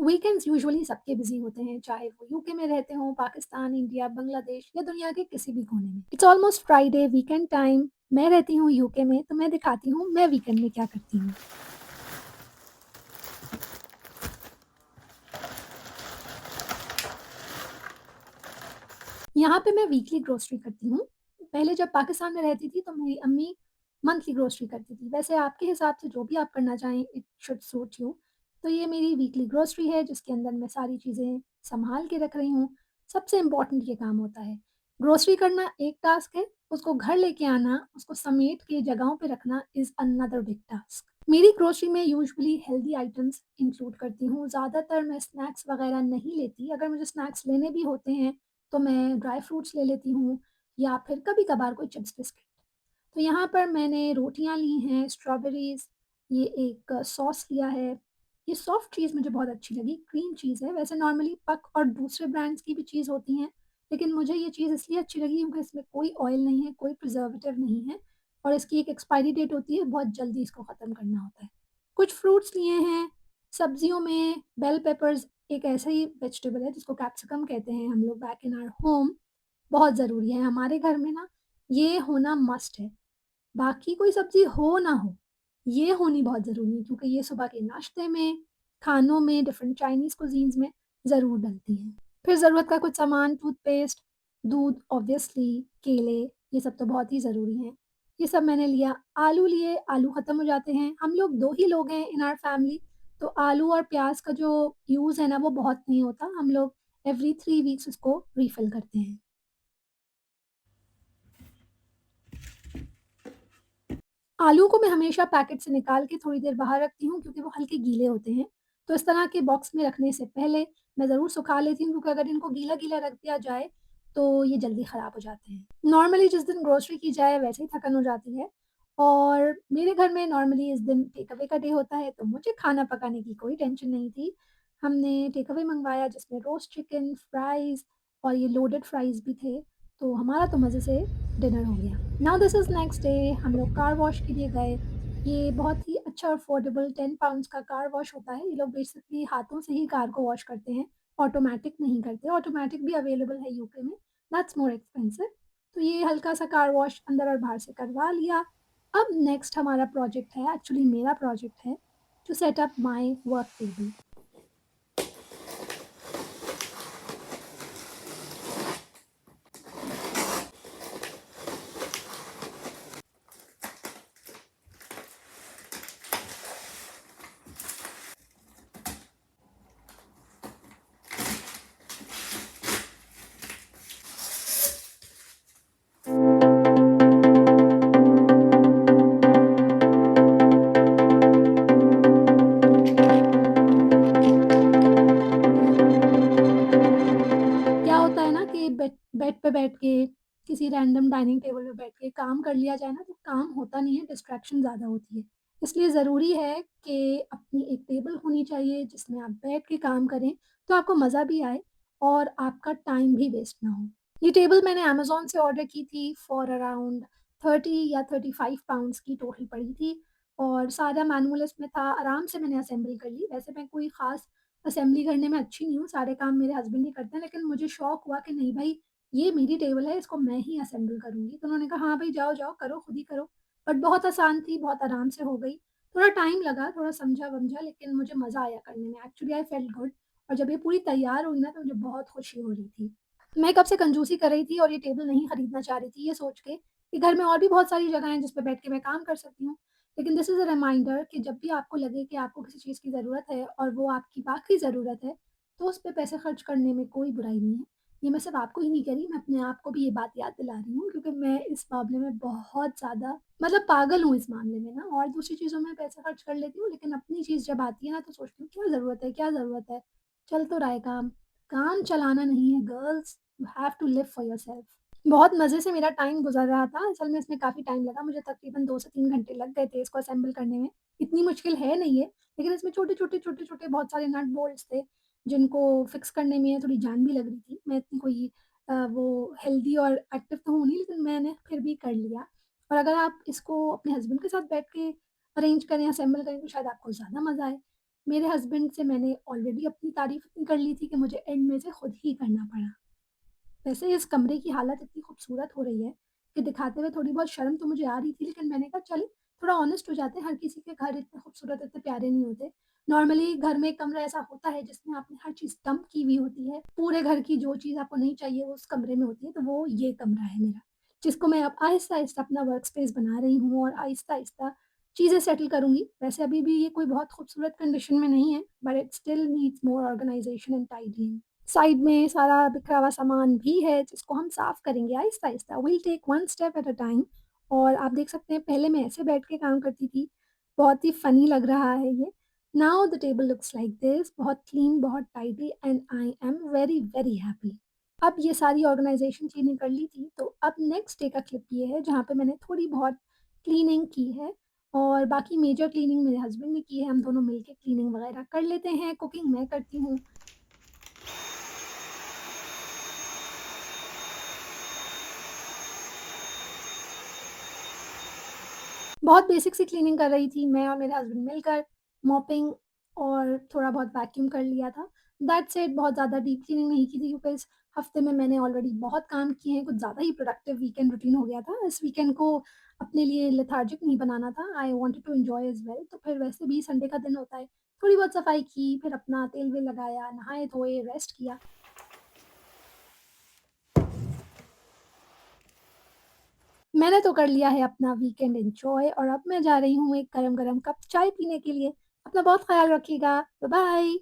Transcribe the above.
Weekends usually सबके busy होते हैं, चाहे वो यूके में रहते हों, पाकिस्तान, इंडिया, बांग्लादेश या दुनिया के किसी भी कोने में। It's almost Friday, weekend time. मैं रहती हूँ यूके में, तो मैं दिखाती हूँ मैं वीकेंड में क्या करती हूँ। यहाँ पे मैं वीकली ग्रोसरी करती हूँ। पहले जब पाकिस्तान में रहती थी, तो मेरी अम्मी मंथली ग्रोसरी करती थी। वैसे आपके हिसाब से जो भी आप करना चाहें, इट शुड सूट यू। तो ये मेरी वीकली ग्रोसरी है, जिसके अंदर मैं सारी चीज़ें सँभाल के रख रही हूँ। सबसे इम्पोर्टेंट ये काम होता है। ग्रोसरी करना एक टास्क है, उसको घर लेके आना, उसको समेट के जगहों पे रखना इज़ अनदर बिग टास्क। मेरी ग्रोसरी में यूजुअली हेल्दी आइटम्स इंक्लूड करती हूँ। ज़्यादातर मैं स्नैक्स वगैरह नहीं लेती। अगर मुझे स्नैक्स लेने भी होते हैं, तो मैं ड्राई फ्रूट्स ले लेती हूँ या फिर कभी-कभार कोई चिप्स बिस्किट। तो यहाँ पर मैंने रोटियाँ ली हैं, स्ट्रॉबेरीज़, ये एक सॉस लिया है। ये सॉफ्ट चीज़ मुझे बहुत अच्छी लगी, क्रीम चीज़ है। वैसे नॉर्मली पक और दूसरे ब्रांड्स की भी चीज़ होती हैं, लेकिन मुझे ये चीज़ इसलिए अच्छी लगी क्योंकि इसमें कोई ऑयल नहीं है, कोई प्रिज़र्वेटिव नहीं है और इसकी एक एक्सपायरी डेट होती है, बहुत जल्दी इसको ख़त्म करना होता है। कुछ फ्रूट्स लिए हैं, सब्जियों में बेल पेपर्स एक ऐसा ही वेजिटेबल है जिसको कैप्सिकम कहते हैं हम लोग बैक इन आवर होम, बहुत ज़रूरी है। हमारे घर में ना ये होना मस्ट है। बाकी कोई सब्ज़ी हो ना हो, ये होनी बहुत ज़रूरी है क्योंकि ये सुबह के नाश्ते में, खानों में, डिफरेंट चाइनीज़ कुज़ीन्स में ज़रूर डलती हैं। फिर ज़रूरत का कुछ सामान, टूथपेस्ट, दूध ऑब्वियसली, केले, ये सब तो बहुत ही ज़रूरी हैं। ये सब मैंने लिया। आलू लिए, आलू ख़त्म हो जाते हैं। हम लोग 2 ही लोग हैं इन आवर फैमिली, तो आलू और प्याज़ का जो यूज़ है ना, वो बहुत नहीं होता। हम लोग एवरी 3 वीक्स उसको रिफ़िल करते हैं। आलू को मैं हमेशा पैकेट से निकाल के थोड़ी देर बाहर रखती हूँ क्योंकि वो हल्के गीले होते हैं। तो इस तरह के बॉक्स में रखने से पहले मैं ज़रूर सुखा लेती हूँ क्योंकि अगर इनको गीला-गीला रख दिया जाए, तो ये जल्दी ख़राब हो जाते हैं। नॉर्मली जिस दिन ग्रोसरी की जाए वैसे ही थकन हो जाती है और मेरे घर में नॉर्मली इस दिन टेक अवे का डे होता है, तो मुझे खाना पकाने की कोई टेंशन नहीं थी। हमने टेक अवे मँगवाया जिसमें रोस्ट चिकन, फ्राइज़ और ये लोडेड फ्राइज़ भी थे। तो हमारा तो मज़े से डिनर हो गया। Now this is next day, हम लोग कार वॉश के लिए गए। ये बहुत ही अच्छा अफोर्डेबल 10 पाउंड्स का कार वॉश होता है। ये लोग बेसिकली हाथों से ही कार को वॉश करते हैं, ऑटोमैटिक नहीं करते। ऑटोमैटिक भी अवेलेबल है यूके में, दैट्स मोर एक्सपेंसिव। तो ये हल्का-सा कार वॉश अंदर और बाहर से करवा लिया। अब नेक्स्ट हमारा प्रोजेक्ट है, एक्चुअली मेरा प्रोजेक्ट है, to set up my work table. क्या होता है ना कि बेड बेड पे बैठ के, किसी रैंडम डाइनिंग टेबल पे बैठ के काम कर लिया जाए ना, तो काम होता नहीं है, डिस्ट्रैक्शन ज़्यादा होती है। इसलिए ज़रूरी है कि अपनी एक टेबल होनी चाहिए जिसमें आप बैठ के काम करें, तो आपको मज़ा भी आए और आपका टाइम भी वेस्ट ना हो। ये टेबल मैंने अमेज़न से ऑर्डर की थी फॉर अराउंड 30 या 35 पाउंड्स की टोटल पड़ी थी और सारा मैनुअल इसमें था, आराम से मैंने असेंबल कर ली। वैसे मैं कोई ख़ास असेंबली करने में अच्छी नहीं हूँ, सारे काम मेरे हस्बैंड ही करते हैं, लेकिन मुझे शौक हुआ कि नहीं भाई, ये मेरी टेबल है, इसको मैं ही असेंबल करूँगी। तो उन्होंने कहा, "हाँ भाई, जाओ-जाओ, करो, खुद ही करो।" बट बहुत आसान थी, बहुत आराम से हो गई। थोड़ा टाइम लगा, थोड़ा समझा-वमझा, लेकिन मुझे मज़ा आया करने में। एक्चुअली आई फेल्ट गुड और जब ये पूरी तैयार हुई ना, तो मुझे बहुत खुशी हो रही थी। मैं कब से कंजूसी कर रही थी और ये टेबल नहीं खरीदना चाह रही थी, ये सोच के कि घर में और भी बहुत सारी जगह हैं जिस पे बैठ के मैं काम कर सकती हूँ। लेकिन दिस इज़ अ रिमाइंडर कि जब भी आपको लगे कि आपको किसी चीज़ की ज़रूरत है और वो आपकी वाक़ई ज़रूरत है, तो उस पे पैसे खर्च करने में कोई बुराई नहीं है। ये मैं सिर्फ़ आपको ही नहीं कह रही, मैं अपने आप को भी ये बात याद दिला रही हूँ क्योंकि मैं इस मामले में बहुत ज़्यादा मतलब पागल हूँ इस मामले में ना, और दूसरी चीज़ों में पैसे खर्च कर लेती हूँ, लेकिन अपनी चीज़ जब आती है ना, तो सोचती हूँ क्या ज़रूरत है, क्या ज़रूरत है? चल तो रहा है काम। काम चलाना नहीं है girls, you have to live for yourself. बहुत मज़े से मेरा टाइम गुज़र रहा था। असल में इसमें काफ़ी टाइम लगा, मुझे तकरीबन 2 से 3 घंटे लग गए थे इसको असेंबल करने में। इतनी मुश्किल है नहीं ये, लेकिन इसमें छोटे-छोटे, छोटे-छोटे बहुत सारे नट बोल्ट्स थे, जिनको फिक्स करने में थोड़ी जान भी लग रही थी। मैं इतनी कोई वो हेल्दी और एक्टिव तो हूँ नहीं, लेकिन मैंने फिर भी कर लिया। और अगर आप इसको अपने हस्बैंड के साथ बैठ के अरेंज करें, असेंबल करें, तो शायद आपको ज़्यादा मज़ा आए। मेरे हस्बैंड से मैंने ऑलरेडी अपनी तारीफ़ इतनी कर ली थी कि मुझे एंड में से खुद ही करना पड़ा। वैसे इस कमरे की हालत इतनी खूबसूरत हो रही है कि दिखाते हुए थोड़ी बहुत शर्म तो मुझे आ रही थी, लेकिन मैंने कहा चलो थोड़ा ऑनेस्ट हो जाते हैं, हर किसी के घर इतने खूबसूरत, इतने प्यारे नहीं होते। नॉर्मली घर में एक कमरा ऐसा होता है जिसमें आपने हर चीज़ डंप की हुई होती है। पूरे घर की जो चीज़ आपको नहीं चाहिए वो उस कमरे में होती है, तो वो ये कमरा है मेरा, जिसको मैं अब आहिस्ता-आहिस्ता अपना वर्क स्पेस बना रही हूँ और आहिस्ता-आहिस्ता चीज़ें सेटल करूँगी। वैसे अभी भी ये कोई बहुत खूबसूरत कंडीशन में नहीं है, but it still needs more organisation and tidying. Side में सारा बिखरा हुआ सामान भी है जिसको हम साफ करेंगे आहिस्ता-आहिस्ता, will take one step at a time. और आप देख सकते हैं पहले मैं ऐसे बैठ के काम करती थी, बहुत ही फ़नी लग रहा है ये। Now the table looks like this, बहुत क्लीन, बहुत tidy and I am very, very happy. अब ये सारी ऑर्गनाइज़ेशन क्लीनिंग कर ली थी, तो अब नेक्स्ट डे का क्लिप ये है जहाँ पे मैंने थोड़ी बहुत क्लीनिंग की है और बाकी मेजर क्लीनिंग मेरे हस्बैंड ने की है, हम दोनों मिलके क्लीनिंग वगैरह कर लेते हैं, कुकिंग मैं करती हूँ। बहुत बेसिक सी क्लीनिंग कर रही थी, मैं और मेरे हस्बैंड मिलकर मॉपिंग और थोड़ा बहुत वैक्यूम कर लिया था। दैट्स इट, बहुत ज़्यादा डीप क्लीनिंग नहीं की थी क्योंकि इस हफ्ते में मैंने ऑलरेडी बहुत काम किए हैं, कुछ ज़्यादा ही प्रोडक्टिव वीकेंड रूटीन हो गया था। इस वीकेंड को अपने लिए लेथार्जिक नहीं बनाना था, I wanted to enjoy as well, तो फिर वैसे भी संडे का दिन होता है, थोड़ी बहुत सफाई की, फिर अपना तेल-वेल लगाया, नहाए-धोए, रेस्ट किया। मैंने तो कर लिया है अपना वीकेंड एन्जॉय और अब मैं जा रही हूँ एक गरम-गरम कप चाय पीने के लिए। अपना बहुत ख़्याल रखिएगा। बाय-बाय।